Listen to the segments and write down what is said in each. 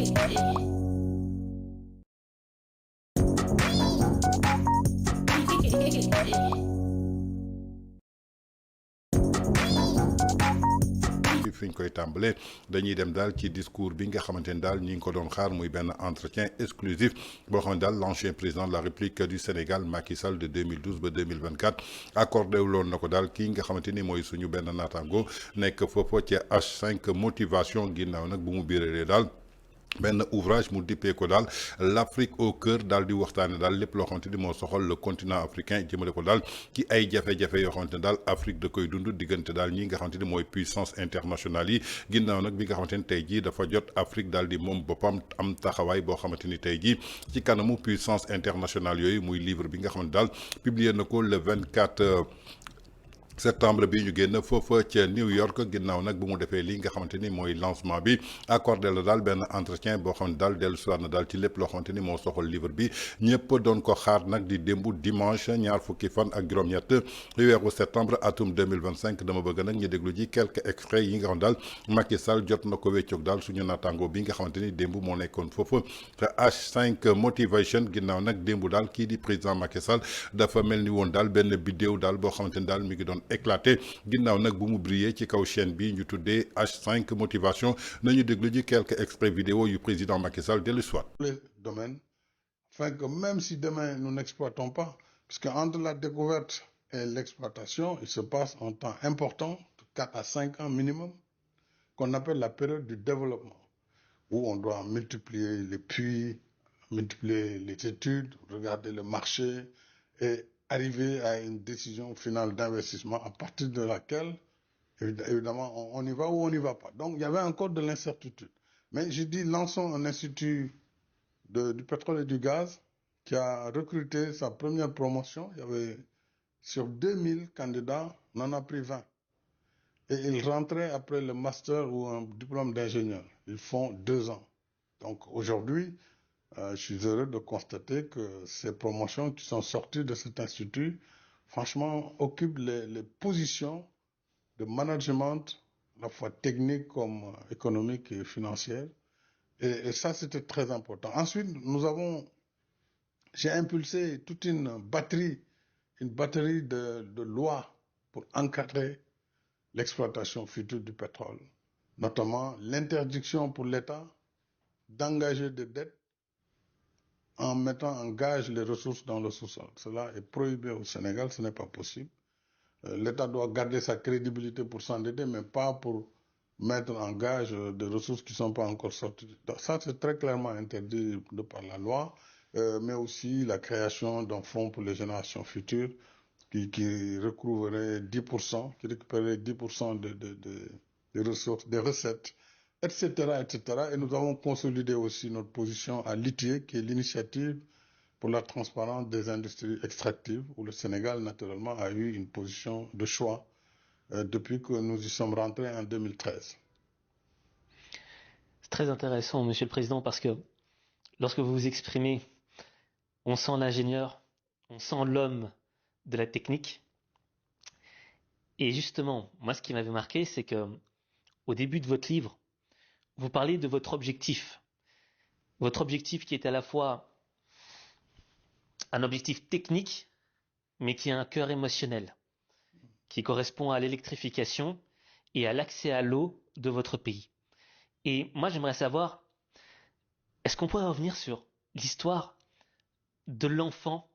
fi ñu koy tàmbalee dañuy dem daal ci discours bi nga xamante ni daal ñi ngi ko doon xaar muy benn entretien exclusif boo xam ne daal l'ancien président de la République du Sénégal Macky Sall de 2012 ba 2024 accordé wuloon na ko daal kii nga xamante ni mooy suñu benn naataango nekk foofa ci H5 motivation ginnaaw nag bu mu biiralee daal. benn ouvrage mu dippee ko daal l'Afrique au cœur daal di waxtaane daal lépp loo xamante ni moo soxal le continent africain jëmale ko daal ci ay jafe-jafe yoo xamante ne daal Afrique da koy dund diggante daal ñi nga xamante ni mooy puissance internationale yi ginnaaw nag bi nga xamante ni tey jii dafa jot Afrique daal di moom boppam am taxawaay boo xamante ni tey jii ci kanamu puissance internationale yooyu muy livre bi nga xamante daal publié na ko le 24 septembre bi ñu génn foofa ca New York ginnaaw nag bu mu defee lii nga xamante ni mooy lancement bi accordé la daal benn entretien boo xam ne daal dellu siwaat na daal ci lépp loo xamante ni moo soxal livre bi ñëpp doon ko xaar nag di démb dimanche ñaar fukki fan ak juróom-ñett weeru septembre atum 2025 dama bëgg nag ñu déglu ji quelques extraits yi nga xam daal Macky Sall jot na ko wéccoog daal suñu naataango bi nga xamante ni démb moo nekkoon foofu te H5 motivation ginnaaw nag démb daal kii di président Macky Sall dafa mel ni woon daal benn bidéew daal boo xamante ni daal mi ngi doon éclaté ginnaaw nag bu mu brillé ci kaw chaîne bi ñu tuddee H5 motivation nañu déglu ji quelques extraits vidéo yu président Macky Sall dellu soit. Les domaines, afin que même si demain nous n'exploitons pas, puisque entre la découverte et l'exploitation, il se passe un temps important, de 4 à 5 ans minimum, qu'on appelle la période du développement, où on doit multiplier les puits, multiplier les études, regarder le marché et arriver à une décision finale d'investissement à partir de laquelle, évidemment, on y va ou on n'y va pas. Donc, il y avait encore de l'incertitude. Mais j'ai dit, lançons un institut du pétrole et du gaz qui a recruté sa première promotion. Il y avait, sur 2000 candidats, on en a pris 20. Et ils rentraient après le master ou un diplôme d'ingénieur. Ils font 2 ans. Donc, aujourd'hui, je suis heureux de constater que ces promotions qui sont sorties de cet institut, franchement, occupent les positions de management, à la fois technique comme économique et financière. Et ça, c'était très important. Ensuite, j'ai impulsé toute une batterie de lois pour encadrer l'exploitation future du pétrole, notamment l'interdiction pour l'État d'engager des dettes en mettant en gage les ressources dans le sous-sol. Cela est prohibé au Sénégal, ce n'est pas possible. L'État doit garder sa crédibilité pour s'endetter, mais pas pour mettre en gage des ressources qui ne sont pas encore sorties. Donc ça, c'est très clairement interdit de par la loi, mais aussi la création d'un fonds pour les générations futures qui recouvrerait 10%, qui récupérerait 10% des ressources, des recettes, etc., etc. Et nous avons consolidé aussi notre position à l'ITIE, qui est l'initiative pour la transparence des industries extractives, où le Sénégal, naturellement, a eu une position de choix depuis que nous y sommes rentrés en 2013. C'est très intéressant, Monsieur le Président, parce que lorsque vous vous exprimez, on sent l'ingénieur, on sent l'homme de la technique. Et justement, moi, ce qui m'avait marqué, c'est que au début de votre livre, vous parlez de votre objectif qui est à la fois un objectif technique, mais qui a un cœur émotionnel, qui correspond à l'électrification et à l'accès à l'eau de votre pays. Et moi, j'aimerais savoir, est-ce qu'on pourrait revenir sur l'histoire de l'enfant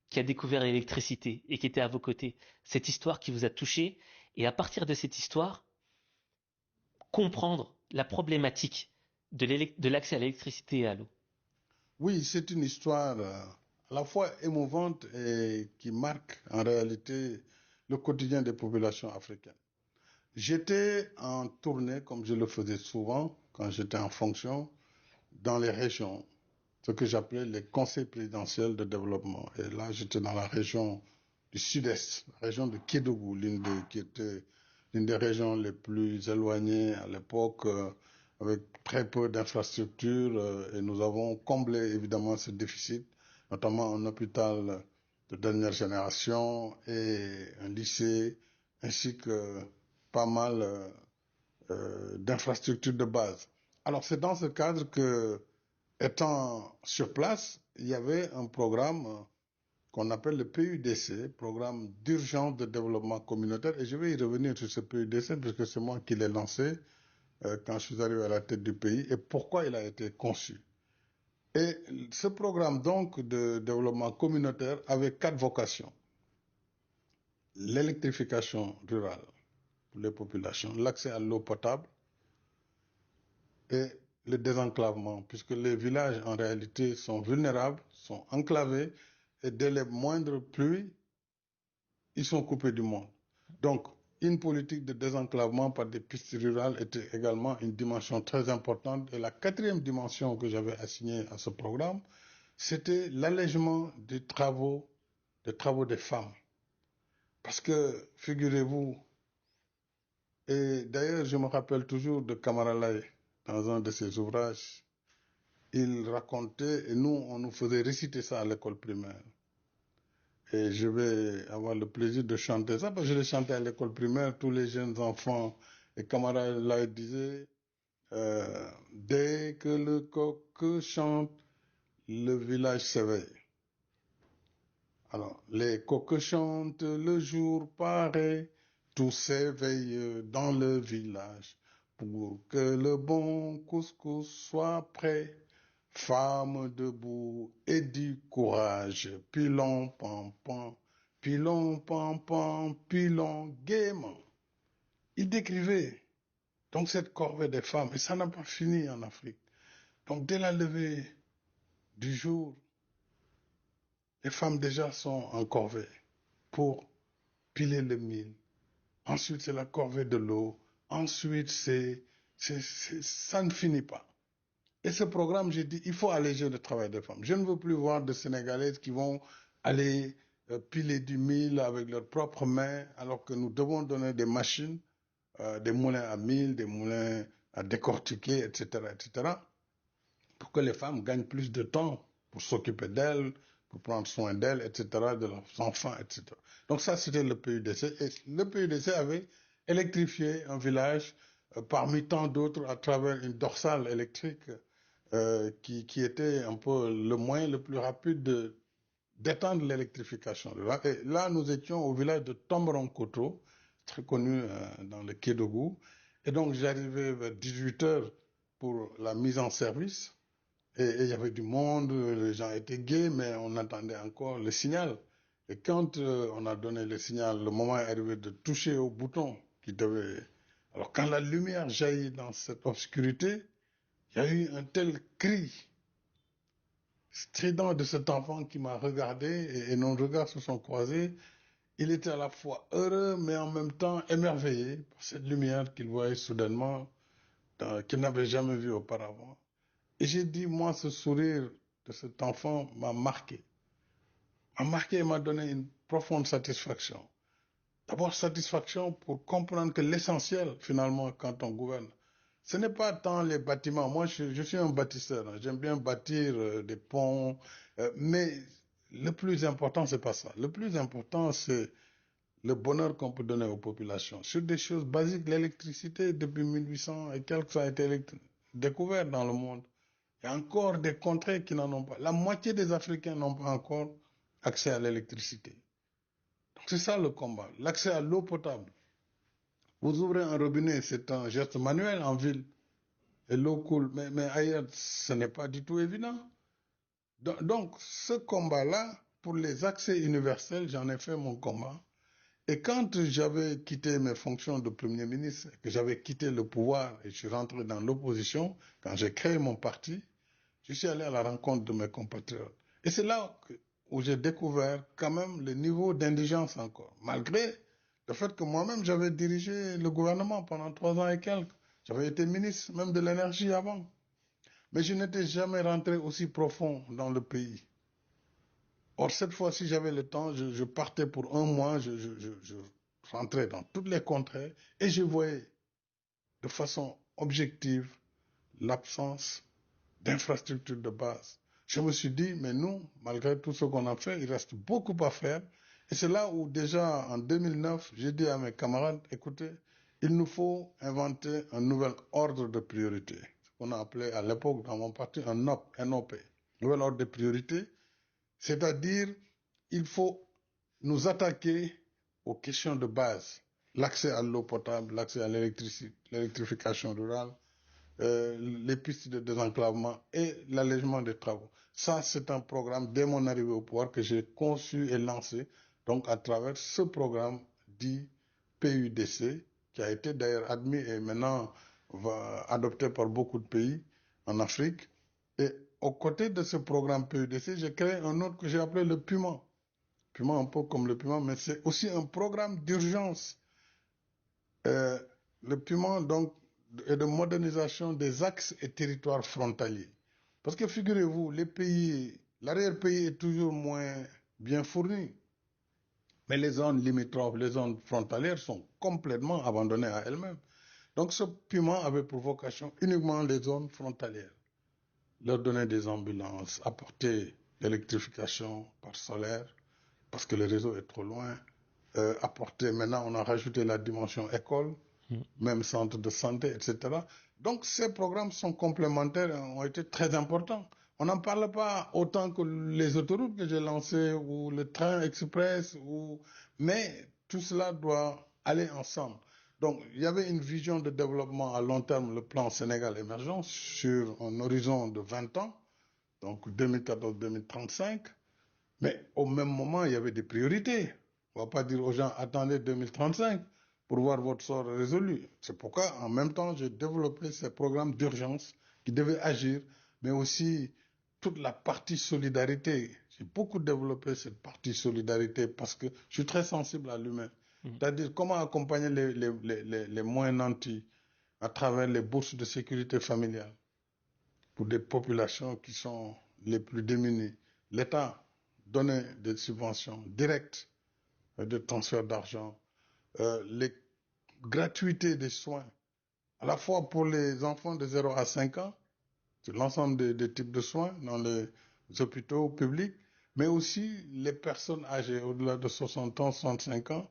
qui a découvert l'électricité et qui était à vos côtés, cette histoire qui vous a touché, et à partir de cette histoire, comprendre la problématique de l'accès à l'électricité et à l'eau. Oui, c'est une histoire à la fois émouvante et qui marque en réalité le quotidien des populations africaines. J'étais en tournée, comme je le faisais souvent quand j'étais en fonction, dans les régions, ce que j'appelais les conseils présidentiels de développement. Et là, j'étais dans la région du sud-est, la région de Kédougou, qui était l'une des régions les plus éloignées à l'époque, avec très peu d'infrastructures, et nous avons comblé évidemment ce déficit, notamment un hôpital de dernière génération et un lycée, ainsi que pas mal d'infrastructures de base. Alors, c'est dans ce cadre que, étant sur place, il y avait un programme qu'on appelle le PUDC, Programme d'urgence de développement communautaire. Et je vais y revenir sur ce PUDC parce que c'est moi qui l'ai lancé quand je suis arrivé à la tête du pays et pourquoi il a été conçu. Et ce programme donc de développement communautaire avait 4 vocations. L'électrification rurale pour les populations, l'accès à l'eau potable et le désenclavement, puisque les villages en réalité sont vulnérables, sont enclavés et dès les moindres pluies, ils sont coupés du monde. Donc, une politique de désenclavement par des pistes rurales était également une dimension très importante. Et la 4e dimension que j'avais assignée à ce programme, c'était l'allègement des travaux des femmes. Parce que, figurez-vous, et d'ailleurs, je me rappelle toujours de Camara Laye, dans un de ses ouvrages, il racontait, et nous, on nous faisait réciter ça à l'école primaire. Et je vais avoir le plaisir de chanter ça, parce que je l'ai chanté à l'école primaire, tous les jeunes enfants, et Camara Laye disait, dès que le coq chante, le village s'éveille. Alors, les coqs chantent le jour pareil, tous s'éveillent dans le village pour que le bon couscous soit prêt. Femmes debout et du courage, pilon pam pam, pilon pam pam, pilon gaiement. Il décrivait donc cette corvée des femmes et ça n'a pas fini en Afrique. Donc dès la levée du jour, les femmes déjà sont en corvée pour piler le mil. Ensuite, c'est la corvée de l'eau. Ensuite, ça ne finit pas. Et ce programme, j'ai dit, il faut alléger le travail des femmes. Je ne veux plus voir de Sénégalaises qui vont aller piler du mil avec leurs propres mains, alors que nous devons donner des machines, des moulins à mil, des moulins à décortiquer, etc., pour que les femmes gagnent plus de temps pour s'occuper d'elles, pour prendre soin d'elles, etc., de leurs enfants, etc. Donc ça, c'était le PUDC. Et le PUDC avait électrifié un village parmi tant d'autres à travers une dorsale électrique qui était un peu le moyen le plus rapide d'étendre l'électrification. Et là, nous étions au village de Tomberonkoto, très connu dans le Kédougou. Et donc, j'arrivais vers 18 heures pour la mise en service. Et il y avait du monde, les gens étaient gais, mais on attendait encore le signal. Et quand on a donné le signal, le moment est arrivé de toucher au bouton qui devait... Alors quand la lumière jaillit dans cette obscurité, il y a eu un tel cri strident de cet enfant qui m'a regardé et nos regards se sont croisés. Il était à la fois heureux, mais en même temps émerveillé par cette lumière qu'il voyait soudainement, qu'il n'avait jamais vue auparavant. Et j'ai dit, moi, ce sourire de cet enfant m'a marqué. Et m'a donné une profonde satisfaction. D'abord, satisfaction pour comprendre que l'essentiel, finalement, quand on gouverne, ce n'est pas tant les bâtiments. Moi, je suis un bâtisseur. Hein. J'aime bien bâtir des ponts. Mais le plus important, c'est pas ça. Le plus important, c'est le bonheur qu'on peut donner aux populations. Sur des choses basiques, l'électricité, depuis 1800 et quelques, ça a été découvert dans le monde. Il y a encore des contrées qui n'en ont pas. La moitié des Africains n'ont pas encore accès à l'électricité. Donc c'est ça le combat. L'accès à l'eau potable. Vous ouvrez un robinet, c'est un geste manuel en ville. Et l'eau coule. Mais ailleurs, ce n'est pas du tout évident. Donc ce combat-là, pour les accès universels, j'en ai fait mon combat. Et quand j'avais quitté mes fonctions de Premier ministre, que j'avais quitté le pouvoir et je suis rentré dans l'opposition, quand j'ai créé mon parti, je suis allé à la rencontre de mes compatriotes. Et c'est là où j'ai découvert quand même le niveau d'indigence encore, malgré le fait que moi-même j'avais dirigé le gouvernement pendant 3 ans et quelques. J'avais été ministre même de l'énergie avant. Mais je n'étais jamais rentré aussi profond dans le pays. Or, cette fois-ci, j'avais le temps, je partais pour un mois, je rentrais dans toutes les contrées et je voyais de façon objective l'absence d'infrastructures de base. Je me suis dit, mais nous, malgré tout ce qu'on a fait, il reste beaucoup à faire. Et c'est là où déjà en 2009, j'ai dit à mes camarades, écoutez, il nous faut inventer un nouvel ordre de priorité. qu'on a appelé à l'époque dans mon parti un NOP, nouvel ordre des priorités, c'est-à-dire il faut nous attaquer aux questions de base, l'accès à l'eau potable, l'accès à l'électrification rurale, les pistes de désenclavement et l'allègement des travaux. Ça, c'est un programme, dès mon arrivée au pouvoir, que j'ai conçu et lancé, donc à travers ce programme dit PUDC, qui a été d'ailleurs admis et maintenant adopté par beaucoup de pays en Afrique. Et aux côtés de ce programme PUDC, j'ai créé un autre que j'ai appelé le PUMA. PUMA un peu comme le PUMA, mais c'est aussi un programme d'urgence. Le PUMA, donc, et de modernisation des axes et territoires frontaliers. Parce que figurez-vous, l'arrière-pays est toujours moins bien fourni. Mais les zones limitrophes, les zones frontalières sont complètement abandonnées à elles-mêmes. Donc ce PUMA avait pour vocation uniquement les zones frontalières. Leur donner des ambulances, apporter l'électrification par solaire, parce que le réseau est trop loin. Maintenant on a rajouté la dimension école, même centre de santé, etc. Donc ces programmes sont complémentaires et ont été très importants. On n'en parle pas autant que les autoroutes que j'ai lancées ou le train express, mais tout cela doit aller ensemble. Donc il y avait une vision de développement à long terme, le plan Sénégal émergent, sur un horizon de 20 ans, donc 2014-2035, mais au même moment il y avait des priorités. On ne va pas dire aux gens attendez 2035 pour voir votre sort résolu. C'est pourquoi en même temps j'ai développé ces programmes d'urgence qui devaient agir, mais aussi toute la partie solidarité. J'ai beaucoup développé cette partie solidarité parce que je suis très sensible à l'humain. C'est-à-dire comment accompagner les moins nantis à travers les bourses de sécurité familiale pour des populations qui sont les plus démunies. L'État donnait des subventions directes, de transfert d'argent, les gratuités des soins, à la fois pour les enfants de 0 à 5 ans, sur l'ensemble des types de soins dans les hôpitaux publics, mais aussi les personnes âgées au-delà de 60 ans, 65 ans,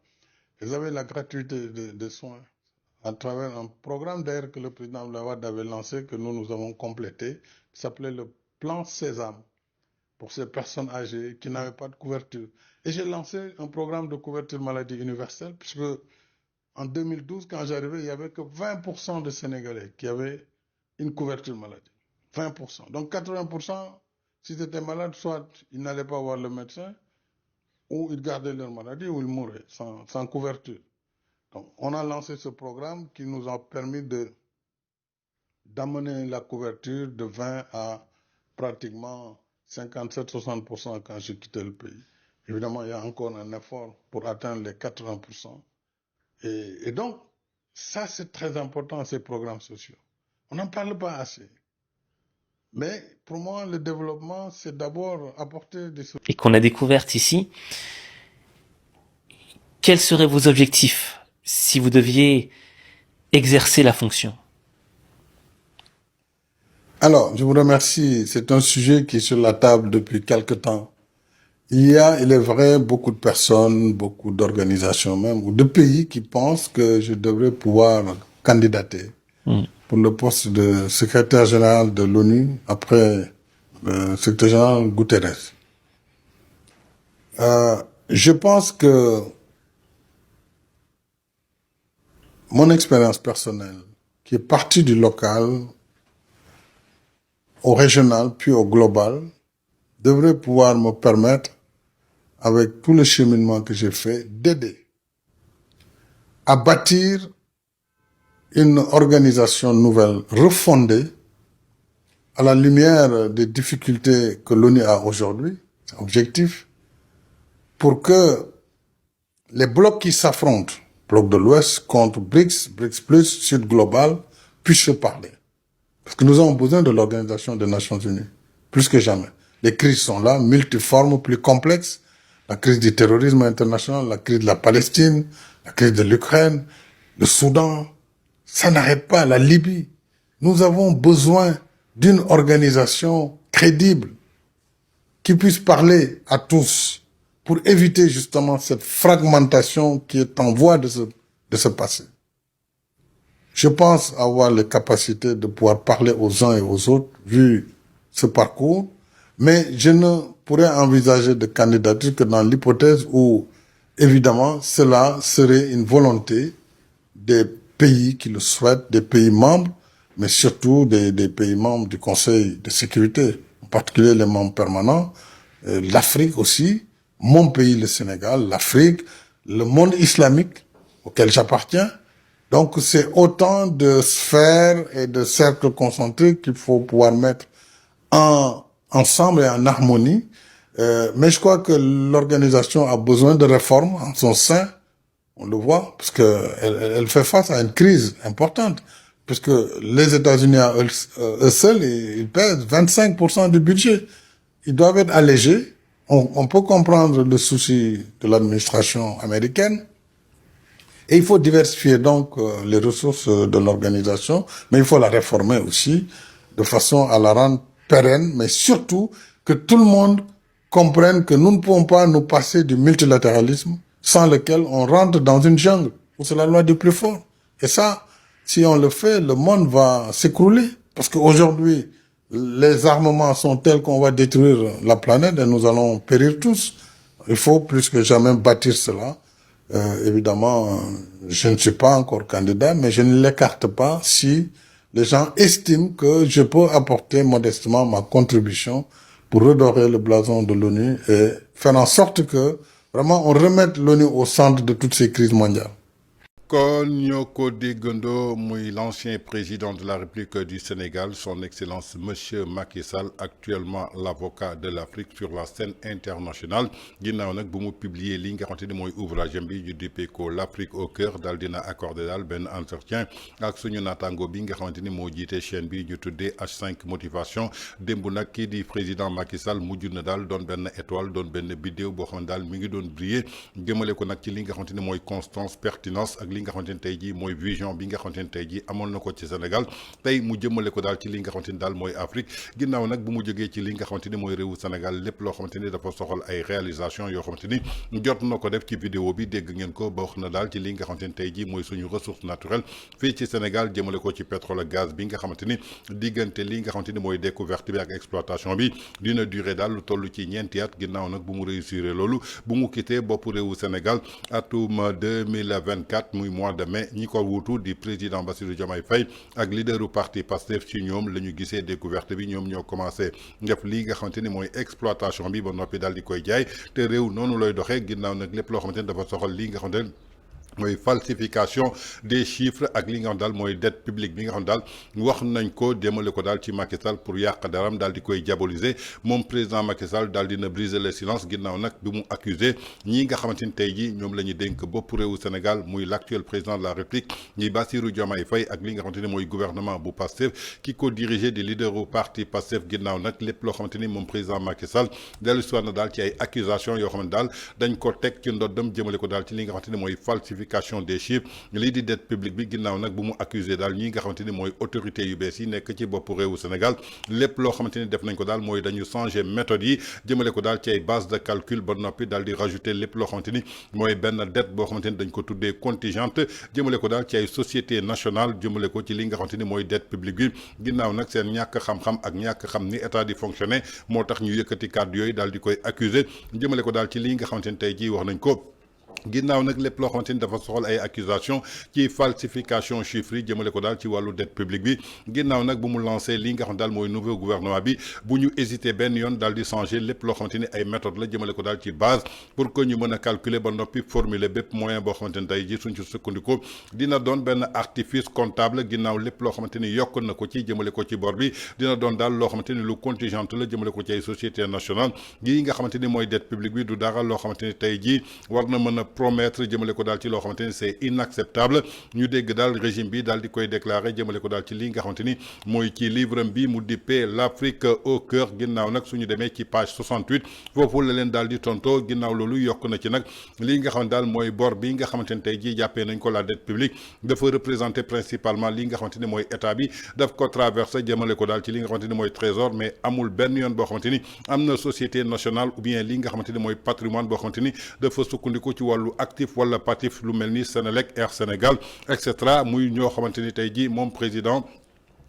ils avaient la gratuité des soins à travers un programme d'ailleurs que le président Blawad avait lancé, que nous avons complété, qui s'appelait le plan Sésame, pour ces personnes âgées qui n'avaient pas de couverture. Et j'ai lancé un programme de couverture maladie universelle, puisque en 2012, quand j'arrivais, il n'y avait que 20% de Sénégalais qui avaient une couverture maladie. 20%. Donc 80%, s'ils étaient malades, soit ils n'allaient pas voir le médecin, ou ils gardaient leur maladie, ou ils mouraient sans couverture. Donc on a lancé ce programme qui nous a permis d'amener la couverture de 20 à pratiquement 57-60% quand j'ai quitté le pays. Évidemment, il y a encore un effort pour atteindre les 80%. Et donc, ça c'est très important, ces programmes sociaux. On n'en parle pas assez. Mais pour moi, le développement, c'est d'abord apporter des solutions. Et qu'on a découvertes ici, quels seraient vos objectifs si vous deviez exercer la fonction? Alors, je vous remercie. C'est un sujet qui est sur la table depuis quelque temps. Il y a, il est vrai, beaucoup de personnes, beaucoup d'organisations même, ou de pays qui pensent que je devrais pouvoir candidater pour le poste de secrétaire général de l'ONU après le secrétaire général Guterres. Je pense que mon expérience personnelle, qui est partie du local au régional puis au global, devrait pouvoir me permettre, avec tout le cheminement que j'ai fait, d'aider à bâtir une organisation nouvelle, refondée, à la lumière des difficultés que l'ONU a aujourd'hui, c'est objectif, pour que les blocs qui s'affrontent, bloc de l'Ouest contre BRICS, BRICS plus, Sud global, puissent se parler. Parce que nous avons besoin de l'Organisation des Nations Unies, plus que jamais. Les crises sont là, multiformes, plus complexes. La crise du terrorisme international, la crise de la Palestine, la crise de l'Ukraine, le Soudan, ça n'arrête pas, la Libye. Nous avons besoin d'une organisation crédible qui puisse parler à tous pour éviter justement cette fragmentation qui est en voie de se passer. je pense avoir les capacités de pouvoir parler aux uns et aux autres, vu ce parcours, mais je ne pourrais envisager de candidature que dans l'hypothèse où, évidemment, cela serait une volonté des pays qui le souhaitent, des pays membres, mais surtout des pays membres du Conseil de sécurité, en particulier les membres permanents, l'Afrique aussi, mon pays, le Sénégal, l'Afrique, le monde islamique auquel j'appartiens. Donc, c'est autant de sphères et de cercles concentriques qu'il faut pouvoir mettre ensemble et en harmonie. Mais je crois que l'organisation a besoin de réformes en son sein. On le voit, parce que elle fait face à une crise importante. Puisque les États-Unis, eux seuls, ils pèsent 25% du budget. Ils doivent être allégés. On peut comprendre le souci de l'administration américaine. Et il faut diversifier donc les ressources de l'organisation, mais il faut la réformer aussi, de façon à la rendre pérenne, mais surtout que tout le monde comprenne que nous ne pouvons pas nous passer du multilatéralisme sans lequel on rentre dans une jungle où c'est la loi du plus fort. Et ça, si on le fait, le monde va s'écrouler. Parce qu'aujourd'hui, les armements sont tels qu'on va détruire la planète et nous allons périr tous. Il faut plus que jamais bâtir cela. Évidemment, je ne suis pas encore candidat, mais je ne l'écarte pas si les gens estiment que je peux apporter modestement ma contribution pour redorer le blason de l'ONU et faire en sorte que vraiment on remette l'ONU au centre de toutes ces crises mondiales. kon ñoo ko déggandoo muy l'ancien président de la République du Sénégal son excellence monsieur Macky Sall actuellement l'avocat de l'Afrique sur la scène internationale ginnaaw nag bu mu publier li nga xamante ni mooy ouvrage bi ñu dippee ko l'Afrique au cœur daal dina accordé daal benn entretien ak suñu naataango bi nga xamante ni moo jiite chaîne bi ñu tuddee H5 motivation démb nag kii di président Macky Sall mujj na daal doon benn étoile doon benn bidéo boo xam ne daal mi ngi doon briller jëmale ko nag ci li nga xamante ni mooy constance pertinence ak li nga xamante ni tey jii mooy vision bi nga xamante ni tey jii amoon na ko ci Sénégal tey mu jëmale ko daal ci li nga xamante ni daal mooy Afrique ginnaaw nag bu mu jógee ci li nga xamante ni mooy réewu Sénégal lépp loo xamante ni dafa soxal ay réalisation yoo xamante ni jot na ko def ci vidéo bi dégg ngeen ko ba wax na daal ci li nga xamante ni tey jii mooy suñu ressource naturelle fii ci Sénégal jëmale ko ci pétrole ak gaz bi nga xamante ni diggante li nga xamante ni mooy découverte bi ak exploitation bi dina durer daal lu toll ci ñeenti at ginnaaw nag bu mu réussir loolu bu mu quitté bopp réewu Sénégal atum 2024 muy mois de mai ñi ko wuutu di président Bassirou Diomaye Faye ak leaderu parti Pastef ci ñoom la ñu gisee découverte bi ñoom ñoo commencé def lii nga xamante ni mooy exploitation bi ba noppi daal di koy jaay te réew noonu lay doxee ginnaaw nag lépp loo xamante ni dafa soxal lii nga xamante ni mooy falsification des chiffres ak li nga xam daal mooy dette publique bi nga xam daal wax nañ ko démale ko daal ci Macky Sall pour yàq daram daal di koy diaboliser moom président Macky Sall daal dina briser le silence ginnaaw nag bi mu accusé ñii nga xamante ni tey jii ñoom la ñu dénk bopp réewu Sénégal muy l'actuel président de la République ñi Bassirou Diomaye Faye ak li nga xamante ni mooy gouvernement bu Pastef ki ko dirigé di leaderu parti Pastef ginnaaw nag lépp loo xamante ni moom président Macky Sall dellu si na daal ci ay accusations yoo xamante daal dañ ko teg ci ndoddam jëmale ko daal ci li nga xamante ni mooy falsification des chiffres lii di dette publique bi ginnaaw nag bu mu accusé daal ñi nga xamante ni mooy autorité yu bees yi nekk ci bopp réewu Sénégal lépp loo xamante ni def nañ ko daal mooy dañu changer méthode yi jëmale ko daal ci ay base de calcul ba noppi daal di rajouter lépp loo xamante ni mooy benn dette boo xamante ni dañ ko tuddee contingente jëmale ko daal ci ay société nationale jëmale ko ci li nga xamante ni mooy dette publique bi ginnaaw nag seen ñàkk xam-xam ak ñàkk xam ni état di fonctionner moo tax ñu yëkkati kàddu yooyu daal di koy accuser jëmale ko daal ci li nga xamante ni tey jii wax nañ ko ginnaaw nag lépp loo xamante ni dafa soxal ay accusation ci falsification chiffres yi jëmale ko daal ci wàllu dette publique bi ginnaaw nag bu mu lancé li nga xam daal mooy nouveau gouvernement bi bu ñu hésité benn yoon daal di changer lépp loo xamante ni ay méthode la jëmale ko daal ci base pour que ñu mën a calculer ba noppi formuler bépp moyen boo xamante ni tey ji suñ ci sukkandiku dina doon benn artifice comptable ginnaaw lépp loo xamante ni yokk na ko ci jëmale ko ci bor bi dina doon daal loo xamante ni lu contingente la jëmale ko ci ay société nationale yi nga xamante ni mooy dette publique bi du dara loo xamante ni tey ji war na mën a promettre jëmale ko daal ci loo xamante ni c'est inacceptable ñu dégg daal régime bi daal di koy déclarer jëmale ko daal ci li nga xamante ni mooy ci livre bi mu dippee l'Afrique au cœur ginnaaw nag suñu demee ci page 68 foofu la leen daal di tontoo ginnaaw loolu yokk na ci nag li nga xamante daal mooy bor bi nga xamante ni tey jii jàppee nañ ko la dette publique dafa représenter principalement li nga xamante ni mooy état bi daf ko traversé jëmale ko daal ci li nga xamante ni mooy trésor mais amul benn yoon boo xamante ni am na société nationale ou bien li nga xamante ni mooy patrimoine boo xamante ni dafa sukkandiku ci wàllu actif wala passif lu mel ni Senelec Air Sénégal et cetera muy ñoo xamante ni tey jii moom président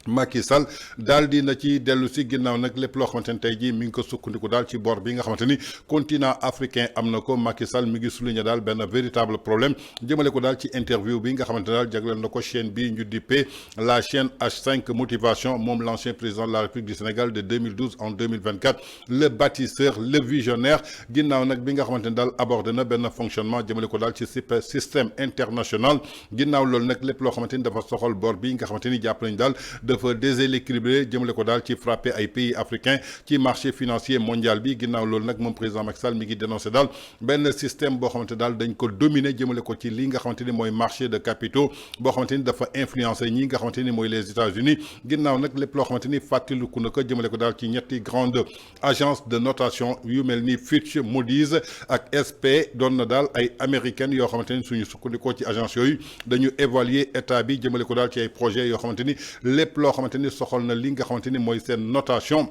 Macky Sall daal di na ci dellu si ginnaaw nag lépp loo xamante ni tey jii mi ngi ko sukkandiku daal ci bor bi nga xamante ni continent africain am na ko Macky Sall mi ngi souligner daal benn véritable problème jëmale ko daal ci interview bi nga xamante ne daal jagleel na ko chaîne bi ñu dippee la chaîne H5 motivation moom l'ancien président de la République du Sénégal de 2012 en 2024 le bâtisseur le visionnaire ginnaaw nag bi nga xamante ne daal abordé na benn fonctionnement jëmale ko daal ci système international ginnaaw loolu nag lépp loo xamante ni dafa soxal bor bi nga xamante ni jàpp nañ daal dafa déséquilibré jëmale ko daal ci frappé ay pays africains ci marché financier mondial bi ginnaaw loolu nag moom président Macky Sall mi ngi dénoncé daal benn système boo xamante daal dañ ko dominer jëmale ko ci li nga xamante ni mooy marché de capitaux boo xamante ni dafa influencé ñi nga xamante ni mooy les États-Unis ginnaaw nag lépp loo xamante ni fàttaliku na ko jëmale ko daal ci ñetti grande agence de notation yu mel ni Fitch Moody's ak SP doon na daal ay américaines yoo xamante ni suñu sukkandikoo ci agence yooyu dañu évaluer état bi jëmale ko daal ci ay projets yoo xamante ni lépp loo xamante ni soxal na li nga xamante ni mooy seen notation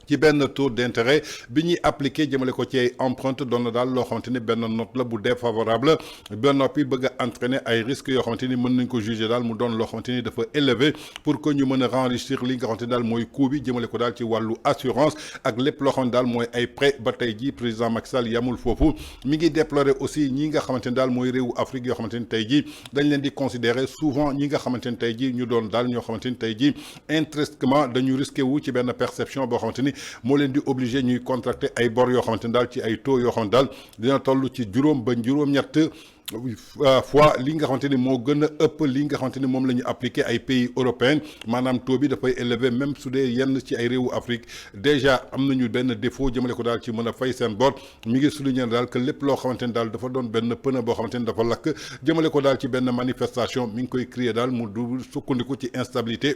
ci benn taux d'intérêt bi ñuy appliqué jëmale ko ci ay empreinte doon na daal loo xamante ni benn note la bu défavorable ba noppi bëgg a entraîner ay risques yoo xamante ni mën nañ ko juger daal mu doon loo xamante ni dafa élevé pour que ñu mën a enrichir li nga xamante ni daal mooy coût bi jëmale ko daal ci wàllu assurance ak lépp loo xamante daal mooy ay prêt ba tey jii président Macky Sall yamul foofu mi ngi déplorer aussi ñi nga xamante ni daal mooy réewu Afrique yoo xamante ni tey jii dañ leen di considérer souvent ñi nga xamante ni tey jii ñu doon daal ñoo xamante ni tey jii intrinsèquement dañu risqué wu ci benn perception boo xamante ni moo leen di obligé ñuy contracter ay bor yoo xamante ni daal ci ay taux yoo xamante daal dina toll ci juróom ba juróom-ñett fois li nga xamante ni moo gën a ëpp li nga xamante ni moom la ñu appliqué ay pays européens maanaam taux bi dafay élevé même su dee yenn ci ay réewu Afrique déjà am nañu benn défaut jëmale ko daal ci mën a fay seen bor mi ngi souligner daal que lépp loo xamante ni daal dafa doon benn pneu boo xamante ni dafa lakk jëmale ko daal ci benn manifestation mi ngi koy crier daal mu du sukkandiku ci instabilité.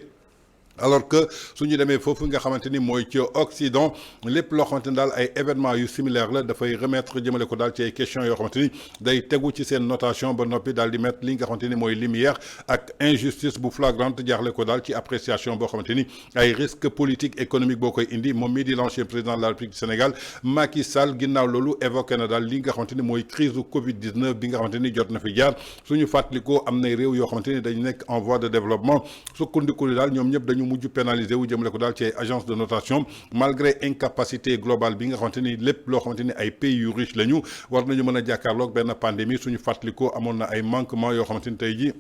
alors que suñu demee foofu nga xamante ni mooy ci Occident lépp loo xamante ni daal ay événements yu similaire la dafay remettre jëmale ko daal ci ay questions yoo xamante ni day tegu ci seen notation ba noppi daal di mettre li nga xamante ni mooy lumière ak injustice bu flagrante jaaxle ko daal ci appréciation boo xamante ni ay risques politiques économiques boo koy indi moom mii di l'ancien président de la République du Sénégal Macky Sall ginnaaw loolu évoqué na daal li nga xamante ni mooy crise du Covid-19 bi nga xamante ni jot na fi jaar suñu fàttalikoo am nay réew yoo xamante ni dañu nekk en voie de développement sukkandiku daal ñoom ñëpp dañu mujj pénalisé wu jëmale ko daal ci ay agence de notation malgré incapacité globale bi nga xamante ni lépp loo xamante ni ay pays yu riche lañu war nañu mën a jàkkaarloog benn pandémie suñu fàttalikoo amoon na ay manquements yoo xamante ni tey jii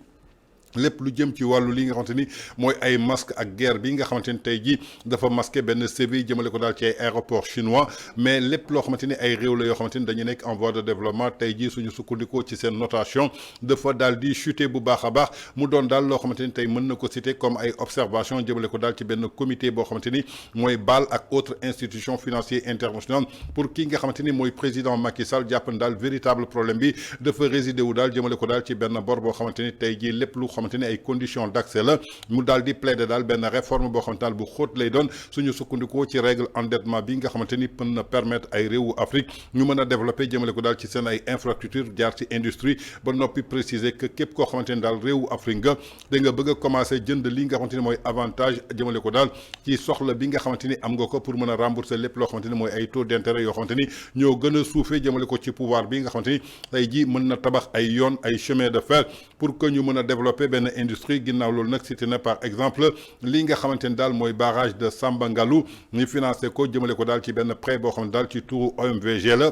lépp lu jëm ci wàllu li nga xamante ni mooy ay masque ak guerre bi nga xamante ni tey jii dafa masqué benn sévice jëmale ko daal ci ay aéroport chinois mais lépp loo xamante ni ay réew la yoo xamante ni dañu nekk en voie de développement tey jii suñu sukkandikoo ci seen notation dafa daal di chuter bu baax a baax mu doon daal loo xamante ni tey mën na ko citer comme ay observation jëmale ko daal ci benn comité boo xamante ni mooy BAL ak autres institutions financières internationales pour ki nga xamante ni mooy président Macky Sall jàpp na daal véritable problème bi dafa résider wu daal jëmale ko daal ci benn bor boo xamante ni tey jii lépp lu xamante ni ay conditions d'accès la mu daal di plaider daal benn réforme boo xamante daal bu xóot lay doon suñu sukkandikoo ci règle endettement bi nga xamante ni mën na permettre ay réewu Afrique ñu mën a développer jëmale ko daal ci seen ay infrastructure jaar ci industrie ba noppi préciser que képp koo xamante ni daal réewu Afrique nga da nga bëgg a commencer jënd li nga xamante ni mooy avantage jëmale ko daal ci soxla bi nga xamante ni am nga ko pour mën a rembourser lépp loo xamante ni mooy ay taux d'intérêt yoo xamante ni ñoo gën a suufee jëmale ko ci pouvoir bi nga xamante ni tey jii mën na tabax ay yoon ay chemin de fer pour que ñu mën a développer benn industrie ginnaaw loolu nag cité na par exemple li nga xamante ni daal mooy barrage de Samba Ngalou ñu financé ko jëmale ko daal ci benn prêt boo xam ne daal ci turu OMVG la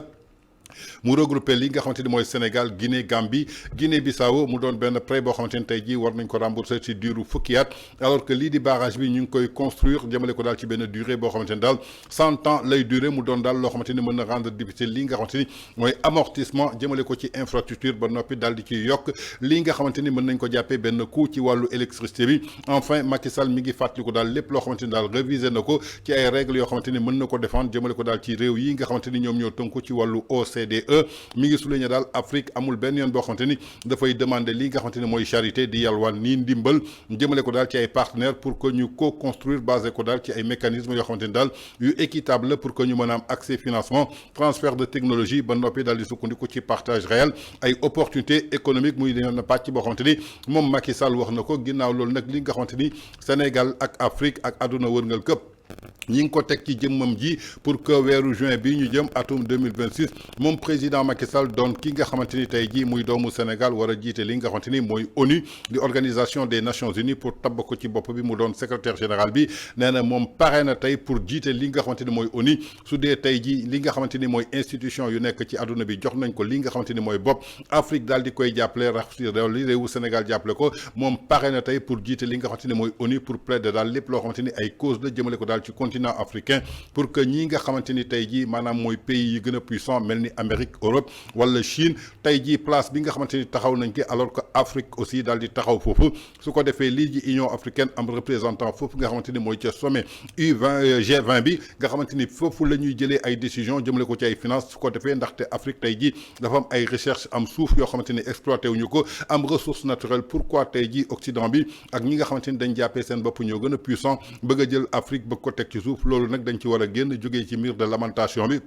mu regroupé li nga xamante ni mooy Sénégal Guinée Gambie Guinée Bissau mu doon benn prêt boo xamante ni tey jii war nañ ko rembourser ci diiru fukki at alors que lii di barrage bi ñu ngi koy construire jëmale ko daal ci benn durée boo xamante ni daal 100 ans lay durer mu doon daal loo xamante ni mën na rendre difficile li nga xamante ni mooy amortissement jëmale ko ci infrastructure ba noppi daal di ci yokk li nga xamante ni mën nañ ko jàppee benn coût ci wàllu électricité bi enfin Macky Sall mi ngi fàttali ko daal lépp loo xamante ni daal révisé na ko ci ay règles yoo xamante ni mën na ko défendre jëmale ko daal ci réew yi nga xamante ni ñoom ñoo tënku ci wàllu OCDE mi ngi souligné daal Afrique amul benn yoon boo xamante ni dafay demander li nga xamante ni mooy charité di yalwaan nii ndimbal jëmale ko daal ci ay partenaires pour que ñu co-construire basé ko daal ci ay mécanismes yoo xamante ni daal yu équitable la pour que ñu mën a am accès financement transfert de technologie ba noppi daal di sukkandiku ci partage réel ay opportunités économiques muy leen pàcc boo xamante ni moom Macky Sall wax na ko ginnaaw loolu nag li nga xamante ni Sénégal ak Afrique ak àdduna wërngal këpp ñi ngi ko teg ci jëmmam ji pour que weeru juin bi ñu jëm atum 2026 moom président Macky Sall doon ki nga xamante ni tey jii muy doomu Sénégal war a jiite li nga xamante ni mooy ONU di organisation des Nations Unies pour tabb ko ci bopp bi mu doon secrétaire général bi nee na moom pare na tey pour jiite li nga xamante ni mooy ONU su dee tey jii li nga xamante ni mooy institution yu nekk ci àdduna bi jox nañ ko li nga xamante ni mooy bopp Afrique daal di koy jàppale rax li réewu Sénégal jàppale ko moom pare na tey pour jiite li nga xamante ni mooy ONU pour plaider daal lépp loo xamante ni ay cause la jëmale ko daal ci continent africain pour que ñi nga xamante ni tey jii maanaam mooy pays yi gën a puissant mel ni Amérique Europe wala Chine tey jii place bi nga xamante ni taxaw nañ ko alors que Afrique aussi daal di taxaw foofu su ko defee lii ji Union africaine am représentant foofu nga xamante ni mooy ca sommet U20 G20 bi nga xamante ni foofu la ñuy jëlee ay décision jëmale ko ci ay finance su ko defee ndaxte Afrique tey jii dafa am ay recherche am suuf yoo xamante ni exploité wuñu ko am ressource naturelle pourquoi tey jii Occident bi ak ñi nga xamante ni dañ jàppee seen bopp ñoo gën a puissant bëgg a jël Afrique bëgg ko teg ci suuf loolu nag dañ ci war a génn jógee ci mur de lamentation bi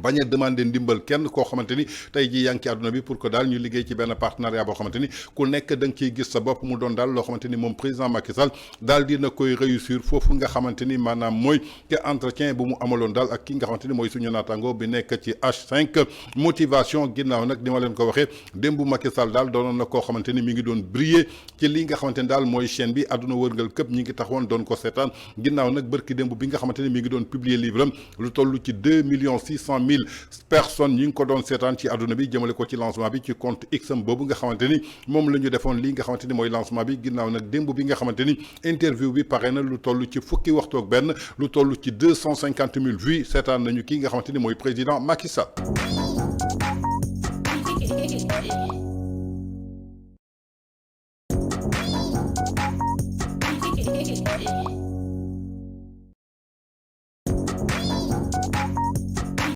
bañ a demander ndimbal kenn koo xamante ni tey jii yaa ngi ci àdduna bi pour que daal ñu liggéey ci benn partenariat boo xamante ni ku nekk da nga ciy gis sa bopp mu doon daal loo xamante ni moom président Macky Sall daal dina koy réussir foofu nga xamante ni maanaam mooy te entretien bu mu amaloon daal ak ki nga xamante ni mooy suñu naataango bi nekk ci H5 motivation ginnaaw nag ni ma leen ko waxee démb Macky Sall daal doonoon na koo xamante ni mi ngi doon briller ci li nga xamante ni daal mooy chaîne bi àdduna wërngal këpp ñi ngi taxawoon doon ko seetaan ginnaaw nag bërki démb bi nga xamante ni mi ngi doon publier livre am lu toll ci 2,600,000 personnes ñi ngi ko doon seetaan ci àdduna bi jëmale ko ci lancement bi ci compte X am boobu nga xamante ni moom la ñu defoon lii nga xamante ni mooy lancement bi ginnaaw nag démb bi nga xamante ni interview bi pare na lu toll ci fukki waxtu ak benn lu toll ci 250,000 vues seetaan nañu kii nga xamante ni mooy président Macky Sall. Yeah.